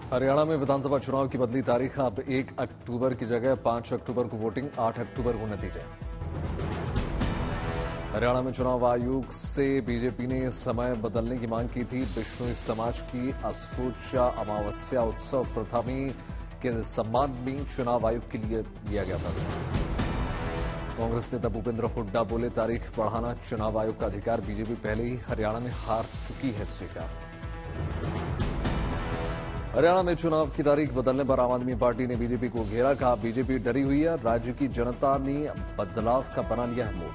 हरियाणा में विधानसभा चुनाव की बदली तारीख। अब 1 अक्टूबर की जगह 5 अक्टूबर को वोटिंग, 8 अक्टूबर को नतीजे। हरियाणा में चुनाव आयोग से बीजेपी ने समय बदलने की मांग की थी। बिश्नोई समाज की असोचा अमावस्या उत्सव प्रथमी के सम्मान में चुनाव आयोग के लिए लिया गया फैसला। कांग्रेस नेता भूपेंद्र हुड्डा बोले, तारीख बढ़ाना चुनाव आयोग का अधिकार, बीजेपी पहले ही हरियाणा में हार चुकी है स्वीकार। हरियाणा में चुनाव की तारीख बदलने पर आम आदमी पार्टी ने बीजेपी को घेरा, कहा बीजेपी डरी हुई है, राज्य की जनता ने बदलाव का बना लिया है मूड।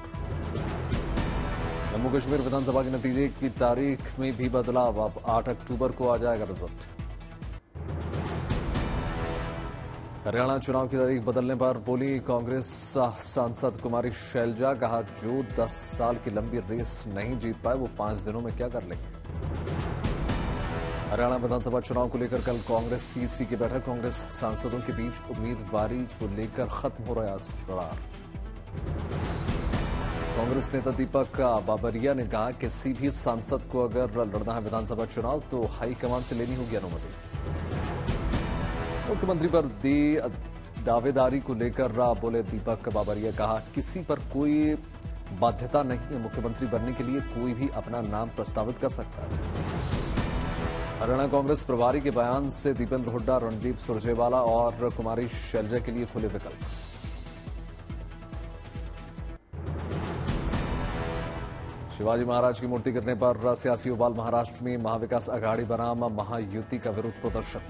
जम्मू कश्मीर विधानसभा के नतीजे की तारीख में भी बदलाव, अब 8 अक्टूबर को आ जाएगा रिजल्ट। हरियाणा चुनाव की तारीख बदलने पर बोली कांग्रेस सांसद कुमारी शैलजा, कहा जो 10 साल की लंबी रेस नहीं जीत पाए वो 5 दिनों में क्या कर लेंगे। हरियाणा विधानसभा चुनाव को लेकर कल कांग्रेस सीसी की बैठक, कांग्रेस सांसदों के बीच उम्मीदवारी को लेकर खत्म हो रहा करार। कांग्रेस नेता दीपक बाबरिया ने कहा किसी भी सांसद को अगर लड़ना है विधानसभा चुनाव तो हाईकमान से लेनी होगी अनुमति। मुख्यमंत्री पर दावेदारी को लेकर बोले दीपक बाबरिया, कहा किसी पर कोई बाध्यता नहीं है, मुख्यमंत्री बनने के लिए कोई भी अपना नाम प्रस्तावित कर सकता है। हरियाणा कांग्रेस प्रभारी के बयान से दीपेंद्र हुड्डा, रणदीप सुरजेवाला और कुमारी शैलजा के लिए खुले विकल्प। शिवाजी महाराज की मूर्ति गिरने पर सियासी उबाल, महाराष्ट्र में महाविकास अघाड़ी बनाम महायुति का विरोध प्रदर्शन।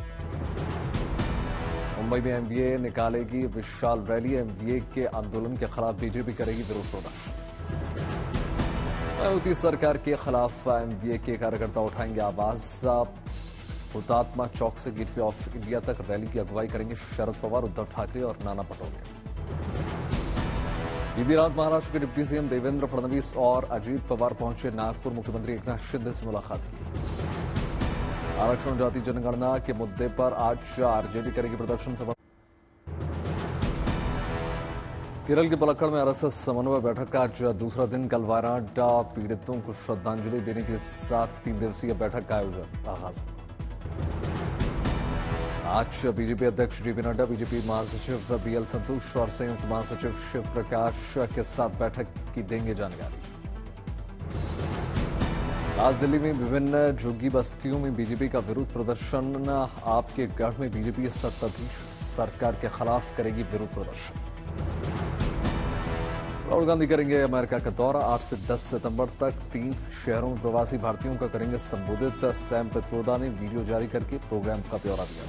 मुंबई में एमवीए निकालेगी विशाल रैली, एमवीए के आंदोलन के खिलाफ बीजेपी करेगी विरोध प्रदर्शन। मायावती सरकार के खिलाफ एमवीए के कार्यकर्ता उठाएंगे आवाज। हुतात्मा चौक से गेटवे ऑफ इंडिया तक रैली की अगुवाई करेंगे शरद पवार, उद्धव ठाकरे और नाना पटोले। बीती रात महाराष्ट्र के डिप्टी सीएम देवेंद्र फडणवीस और अजीत पवार पहुंचे नागपुर, मुख्यमंत्री एकनाथ शिंदे से मुलाकात की। आरक्षण जाति जनगणना के मुद्दे पर आज आरजेडी करेगी प्रदर्शन सभा। केरल के पलक्कड़ में आरएसएस समन्वय बैठक का आज दूसरा दिन, कल वायनाड पीड़ितों को श्रद्धांजलि देने के साथ 3 दिवसीय बैठक का आयोजन आगाज। आज बीजेपी अध्यक्ष जेपी नड्डा, बीजेपी महासचिव बीएल संतोष और संयुक्त महासचिव शिव प्रकाश के साथ बैठक की देंगे जानकारी। आज दिल्ली में विभिन्न झुग्गी बस्तियों में बीजेपी का विरोध प्रदर्शन। आपके गढ़ में बीजेपी सत्ताधीश सरकार के खिलाफ करेगी विरोध प्रदर्शन। राहुल गांधी करेंगे अमेरिका का दौरा, 8 से 10 सितंबर तक 3 शहरों में प्रवासी भारतीयों का करेंगे संबोधित। सैम पित्रोदा ने वीडियो जारी करके प्रोग्राम का ब्यौरा दिया।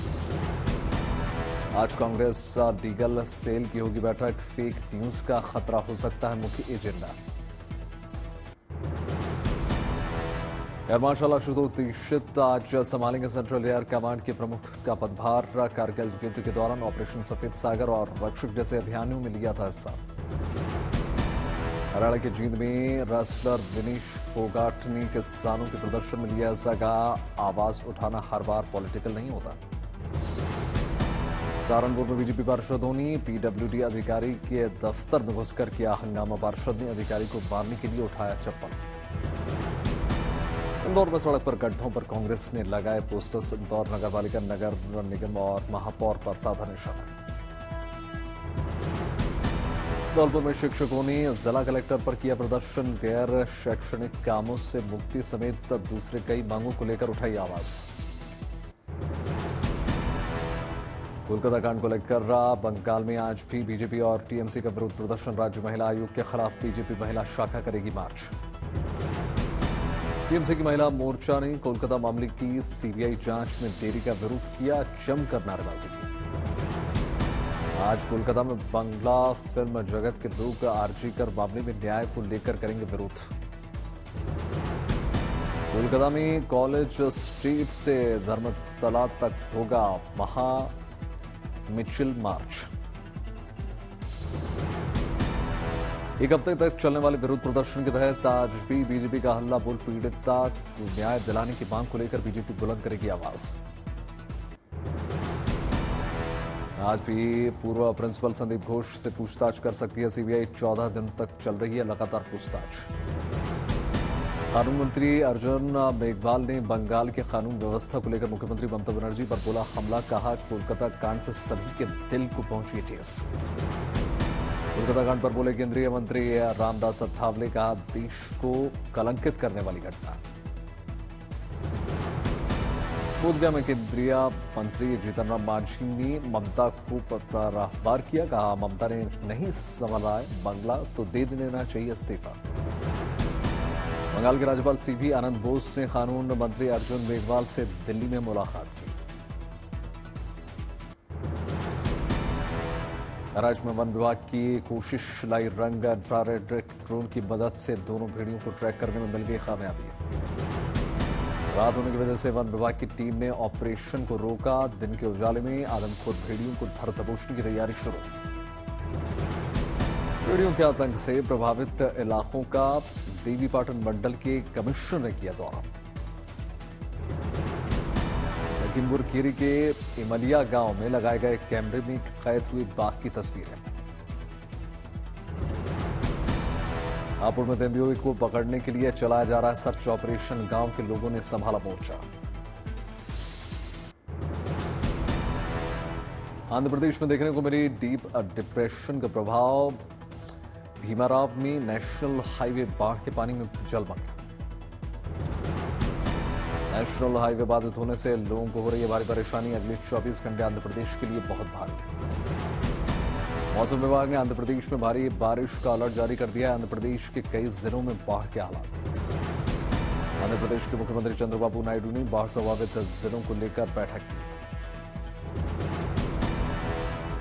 आज कांग्रेस लीगल सेल की होगी बैठक, फेक न्यूज का खतरा हो सकता है मुख्य agenda. Air marshal Ashutosh Dikshit आज संभालेंगे सेंट्रल एयर कमांड के प्रमुख का पदभार। कारगिल युद्ध के दौरान ऑपरेशन सफेद सागर और रक्षक जैसे अभियानों में लिया था हिस्सा। हरियाणा के जींद में रेसलर विनीश फोगाट ने किसानों के प्रदर्शन में लिया हिस्सा, कहा आवाज उठाना हर बार पॉलिटिकल नहीं होता। सहारनपुर में बीजेपी पार्षदों ने पीडब्ल्यूडी अधिकारी के दफ्तर में घुसकर किया हंगामा, पार्षद ने अधिकारी को मारने के लिए उठाया चप्पल। इंदौर में सड़क पर गड्ढों पर कांग्रेस ने लगाए पोस्टर्स, इंदौर नगरपालिका, नगर निगम और महापौर पर साधा निशाना। धौलपुर में शिक्षकों ने जिला कलेक्टर पर किया प्रदर्शन, गैर शैक्षणिक कामों से मुक्ति समेत दूसरे कई मांगों को लेकर उठाई आवाज। कोलकाता कांड को लेकर बंगाल में आज भी बीजेपी और टीएमसी का विरोध प्रदर्शन, राज्य महिला आयोग के खिलाफ बीजेपी महिला शाखा करेगी मार्च। टीएमसी की महिला मोर्चा ने कोलकाता मामले की सीबीआई जांच में देरी का विरोध किया, जमकर नारेबाजी की। आज कोलकाता में बांग्ला फिल्म जगत के लोग आरजीकर मामले में न्याय को लेकर करेंगे विरोध। कोलकाता में कॉलेज स्ट्रीट से धर्मतला तक होगा महा मिचिल मार्च। एक हफ्ते तक चलने वाले विरोध प्रदर्शन के तहत आज भी बीजेपी का हल्ला बोल, पीड़िता को न्याय दिलाने की मांग को लेकर बीजेपी बुलंद करेगी आवाज। आज भी पूर्व प्रिंसिपल संदीप घोष से पूछताछ कर सकती है सीबीआई, 14 दिन तक चल रही है लगातार पूछताछ। कानून मंत्री अर्जुन मेघवाल ने बंगाल के कानून व्यवस्था को लेकर मुख्यमंत्री ममता बनर्जी पर बोला हमला, कहा कोलकाता कांड से सभी के दिल को पहुंची ठेस। कोलकाता कांड पर बोले केंद्रीय मंत्री रामदास अठावले, कहा देश को कलंकित करने वाली घटना। बोधगया में केंद्रीय मंत्री जीतन राम मांझी ने ममता को पत्राचार किया, कहा ममता ने नहीं संभाला बंगला तो दे देना चाहिए इस्तीफा। बंगाल के राज्यपाल सीवी आनंद बोस ने कानून मंत्री अर्जुन मेघवाल से दिल्ली में मुलाकात की। राज्य में वन विभाग की कोशिश लाई रंग, इंफ्रारेड ड्रोन की मदद से दोनों भेड़ियों को ट्रैक करने में मिल गई कामयाबी। रात होने की वजह से वन विभाग की टीम ने ऑपरेशन को रोका, दिन के उजाले में आदमखोर भेड़ियों को धर दबोचने की तैयारी शुरू। भेड़ियों के आतंक से प्रभावित इलाकों का देवीपाटन मंडल के कमिश्नर ने किया दौरा। लखीमपुर खीरी के इमलिया गांव में लगाए गए कैमरे में कैद हुई बाघ की तस्वीरें। हापुड़ में तेंदुए को पकड़ने के लिए चलाया जा रहा है सर्च ऑपरेशन, गांव के लोगों ने संभाला मोर्चा। आंध्र प्रदेश में देखने को मिली डीप डिप्रेशन का प्रभाव, भीमाराव में नेशनल हाईवे बाढ़ के पानी में जलमग्न। नेशनल हाईवे बाधित होने से लोगों को हो रही है भारी परेशानी, अगले 24 घंटे आंध्र प्रदेश के लिए बहुत भारी। मौसम विभाग ने आंध्र प्रदेश में भारी बारिश का अलर्ट जारी कर दिया है, आंध्र प्रदेश के कई जिलों में बाढ़ के हालात। आंध्र प्रदेश के मुख्यमंत्री चंद्रबाबू नायडू ने बाढ़ प्रभावित जिलों को लेकर बैठक की।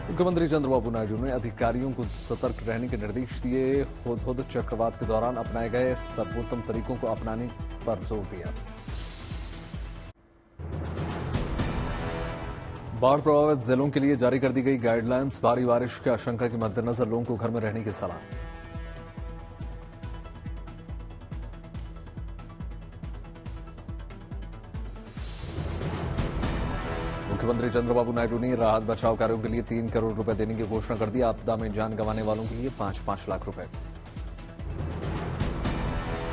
मुख्यमंत्री चंद्रबाबू नायडू ने अधिकारियों को सतर्क रहने के निर्देश दिए, हुदहुद चक्रवात के दौरान अपनाए गए सर्वोत्तम तरीकों को अपनाने पर जोर दिया। बाढ़ प्रभावित जिलों के लिए जारी कर दी गई गाइडलाइंस, भारी बारिश की आशंका के मद्देनजर लोगों को घर में रहने की सलाह। मुख्यमंत्री चंद्रबाबू नायडू ने राहत बचाव कार्यों के लिए 3 करोड़ रुपए देने की घोषणा कर दी, आपदा में जान गंवाने वालों के लिए 5-5 लाख रुपए।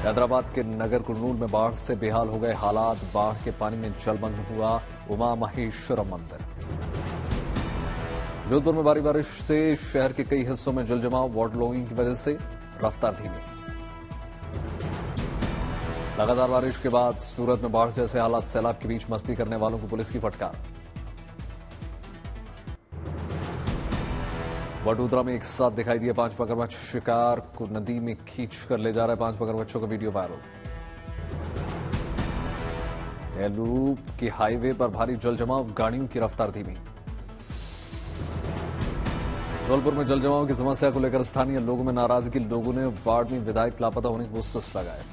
हैदराबाद के नगर कुर्नूल में बाढ़ से बेहाल हो गए हालात, बाढ़ के पानी में जलमग्न हुआ उमा महेश्वरम मंदिर। जोधपुर में भारी बारिश से शहर के कई हिस्सों में जल जमाव, वाटर लॉगिंग की वजह से रफ्तार धीमी। लगातार बारिश के बाद सूरत में बाढ़ जैसे हालात, सैलाब के बीच मस्ती करने वालों को पुलिस की फटकार। वडोदरा में एक साथ दिखाई दिए 5 मगरमच्छ, शिकार को नदी में खींच कर ले जा रहे 5 मगरमच्छों का वीडियो वायरल। एलू के हाईवे पर भारी जल जमाव, गाड़ियों की रफ्तार धीमी। धौलपुर में जल जमाव की समस्या को लेकर स्थानीय लोगों में नाराजगी, लोगों ने वार्ड में विधायक लापता होने के पोस्टर्स लगाए।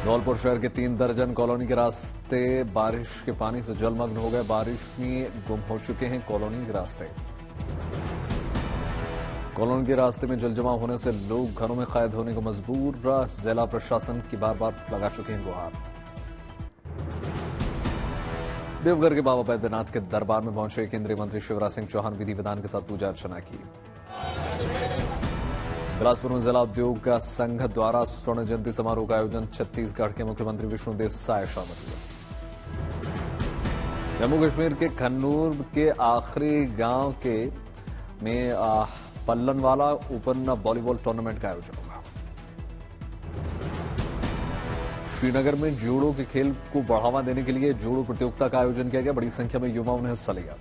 धौलपुर शहर के 3 दर्जन कॉलोनी के रास्ते बारिश के पानी से जलमग्न हो गए, बारिश में गुम हो चुके हैं कॉलोनी के रास्ते। कॉलोनी के रास्ते में जल जमाव होने से लोग घरों में कैद होने को मजबूर, जिला प्रशासन की बार बार लगा चुके हैं गुहार। देवघर के बाबा बैद्यनाथ के दरबार में पहुंचे केंद्रीय मंत्री शिवराज सिंह चौहान, विधि विधान के साथ पूजा अर्चना की। बिलासपुर में जिला उद्योग संघ द्वारा स्वर्ण जयंती समारोह का आयोजन, छत्तीसगढ़ के मुख्यमंत्री विष्णुदेव साय शामिल हुए। जम्मू कश्मीर के खन्नूर के आखिरी गांव के में पल्लनवाला ओपन वॉलीबॉल टूर्नामेंट का आयोजन होगा। श्रीनगर में जूडो के खेल को बढ़ावा देने के लिए जूडो प्रतियोगिता का आयोजन किया गया, बड़ी संख्या में युवाओं ने हिस्सा लिया।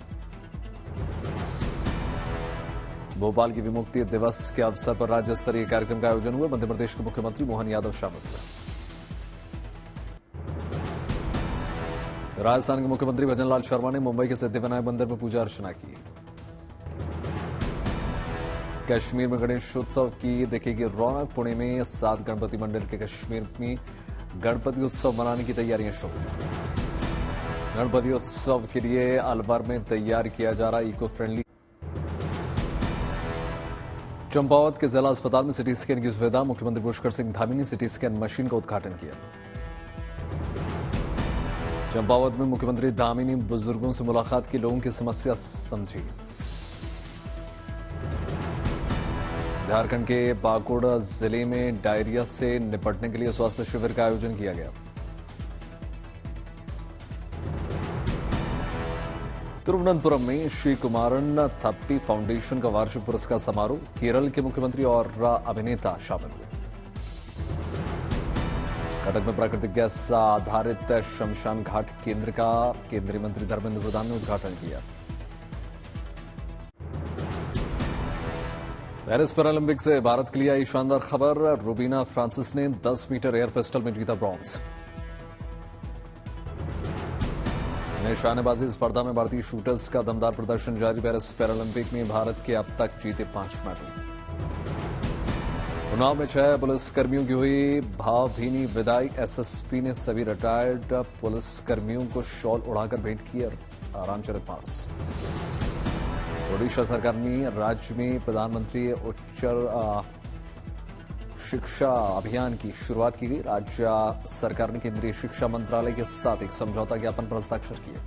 भोपाल की विमुक्ति दिवस के अवसर पर राज्य स्तरीय कार्यक्रम का आयोजन हुआ, मध्य प्रदेश के मुख्यमंत्री मोहन यादव शामिल हुए। राजस्थान के मुख्यमंत्री भजनलाल शर्मा ने मुंबई के सिद्धिविनायक मंदिर में पूजा अर्चना की। कश्मीर में गणेशोत्सव की दिखेगी रौनक, पुणे में 7 गणपति मंडल के कश्मीर में गणपति उत्सव मनाने की तैयारियां शुरू। गणपति उत्सव के लिए अलवर में तैयार किया जा रहा इको फ्रेंडली। चंपावत के जिला अस्पताल में सिटी स्कैन की सुविधा, मुख्यमंत्री पुष्कर सिंह धामी ने सिटी स्कैन मशीन का उद्घाटन किया। चंपावत में मुख्यमंत्री धामी ने बुजुर्गों से मुलाकात की, लोगों की समस्या समझी। झारखंड के पाकुड़ जिले में डायरिया से निपटने के लिए स्वास्थ्य शिविर का आयोजन किया गया। तिरुवनंतपुरम में श्री कुमारन थप्पी फाउंडेशन का वार्षिक पुरस्कार समारोह, केरल के मुख्यमंत्री और अभिनेता शामिल हुए। कटक में प्राकृतिक गैस आधारित शमशान घाट केंद्र का केंद्रीय मंत्री धर्मेंद्र प्रधान ने उद्घाटन किया। पेरिस पैरालंपिक से भारत के लिए आई शानदार खबर, रुबीना फ्रांसिस ने 10 मीटर एयर पिस्टल में जीता ब्रॉन्ज। निशानेबाजी स्पर्धा में भारतीय शूटर्स का दमदार प्रदर्शन जारी, पेरिस पैरालंपिक में भारत के अब तक जीते 5 मेडल। उन्नाव में 6 पुलिसकर्मियों की हुई भावभीनी विदाई, एसएसपी ने सभी रिटायर्ड पुलिसकर्मियों को शॉल उड़ाकर भेंट किए रामचरित मानस। ओडिशा सरकार ने राज्य में प्रधानमंत्री उच्च शिक्षा अभियान की शुरुआत की गई। राज्य सरकार ने केंद्रीय शिक्षा मंत्रालय के साथ एक समझौता ज्ञापन पर हस्ताक्षर किए।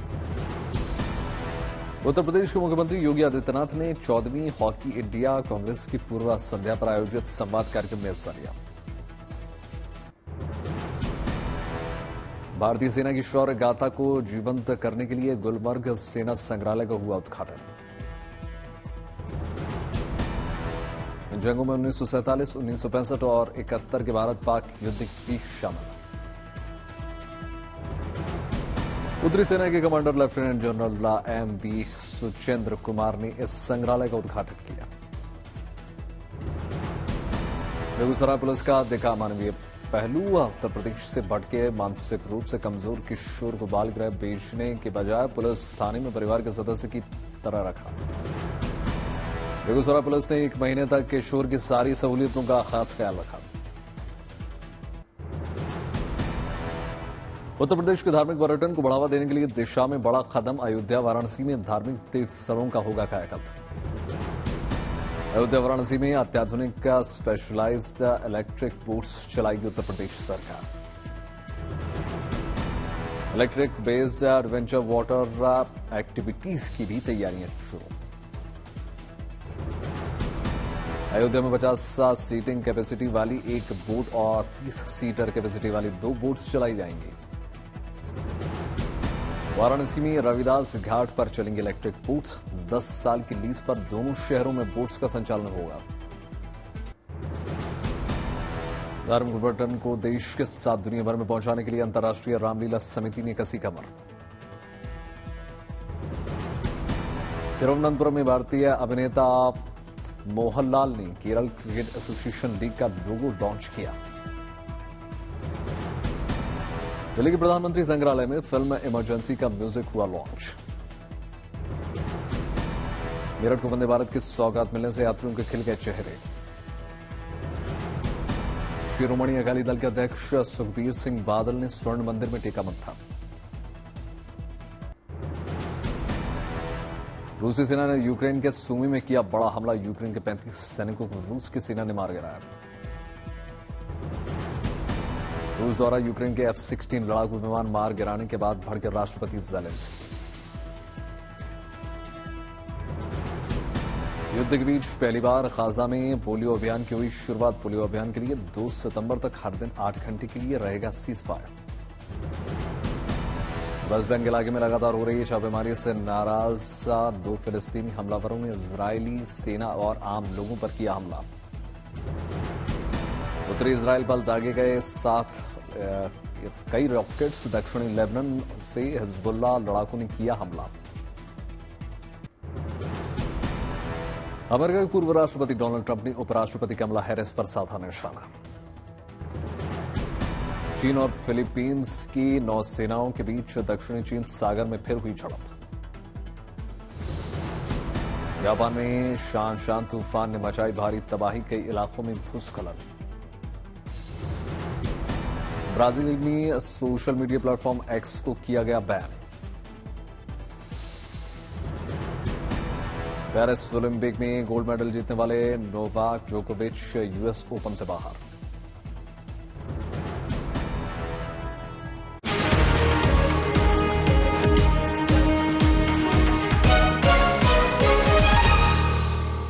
उत्तर प्रदेश के मुख्यमंत्री योगी आदित्यनाथ ने 14वीं हॉकी इंडिया कांग्रेस की पूर्व संध्या पर आयोजित संवाद कार्यक्रम में हिस्सा लिया। भारतीय सेना की शौर्य गाथा को जीवंत करने के लिए गुलमर्ग सेना संग्रहालय का हुआ उद्घाटन। जंगों में 1947, 1965 और 71 के भारत पाक युद्ध की शामिल। उत्तरी सेना के commander lieutenant general M V. Suchendra Kumar ने इस संग्रहालय का उद्घाटन किया। बेगूसराय पुलिस का दिखा मानवीय पहलू, उत्तर प्रदेश से भटके मानसिक रूप से कमजोर किशोर को बाल गृह भेजने के बजाय पुलिस थाने में परिवार के सदस्य की तरह रखा। बेगूसराय पुलिस ने 1 महीने तक किशोर की सारी सहूलियतों का खास ख्याल रखा। उत्तर प्रदेश के धार्मिक पर्यटन को बढ़ावा देने के लिए दिशा में बड़ा कदम, अयोध्या वाराणसी में धार्मिक तीर्थ स्थलों का होगा कायाकल्प। अयोध्या वाराणसी में अत्याधुनिक स्पेशलाइज्ड इलेक्ट्रिक बोट्स चलाएगी उत्तर प्रदेश सरकार। Electric based adventure water activities की भी तैयारियां शुरू। अयोध्या में 50 सीटिंग कैपेसिटी वाली 1 बोट और 30 सीटर कैपेसिटी वाली 2 बोट्स चलाई जाएंगी। वाराणसी में रविदास घाट पर चलेंगे इलेक्ट्रिक बोट्स, 10 साल की लीज पर दोनों शहरों में बोट्स का संचालन होगा। धार्मिक पर्यटन को देश के साथ दुनिया भर में पहुंचाने के लिए अंतर्राष्ट्रीय रामलीला समिति ने कसी कमर। तिरुवनंतपुरम में भारतीय अभिनेता मोहनलाल ने केरल क्रिकेट एसोसिएशन लीग का लोगो लॉन्च किया। दिल्ली के प्रधानमंत्री संग्रहालय में फिल्म इमरजेंसी का म्यूजिक हुआ लॉन्च। मेरठ को वंदे भारत की सौगात मिलने से यात्रियों के खिल गए चेहरे। शिरोमणि अकाली दल के अध्यक्ष सुखबीर सिंह बादल ने स्वर्ण मंदिर में टेका मत्था। रूसी सेना ने यूक्रेन के सुमी में किया बड़ा हमला, यूक्रेन के 35 सैनिकों को रूस की सेना ने मार गिराया। रूस द्वारा यूक्रेन के F-16 लड़ाकू विमान मार गिराने के बाद भड़के राष्ट्रपति ज़ेलेंस्की। युद्ध के बीच पहली बार गाजा में पोलियो अभियान की हुई शुरुआत। पोलियो अभियान के लिए 2 सितंबर तक हर दिन 8 घंटे के लिए रहेगा सीज फायर। वेस्ट बैंक इलाके में लगातार हो रही छापेमारी से नाराज 2 फिलिस्तीनी हमलावरों ने इजरायली सेना और आम लोगों पर किया हमला। उत्तरी इजरायल पर दागे गए 7 कई रॉकेट्स, दक्षिणी लेबनान से हिजबुल्लाह लड़ाकों ने किया हमला। अमेरिका के पूर्व राष्ट्रपति डोनाल्ड ट्रंप ने उपराष्ट्रपति कमला हैरिस पर साधा निशाना। चीन और फिलीपींस की नौसेनाओं के बीच दक्षिणी चीन सागर में फिर हुई झड़प। जापान में शान तूफान ने मचाई भारी तबाही, कई इलाकों में भूस्खलन। ब्राजील में सोशल मीडिया प्लेटफॉर्म एक्स को किया गया बैन। पेरिस ओलंपिक में गोल्ड मेडल जीतने वाले नोवाक जोकोविच यूएस ओपन से बाहर।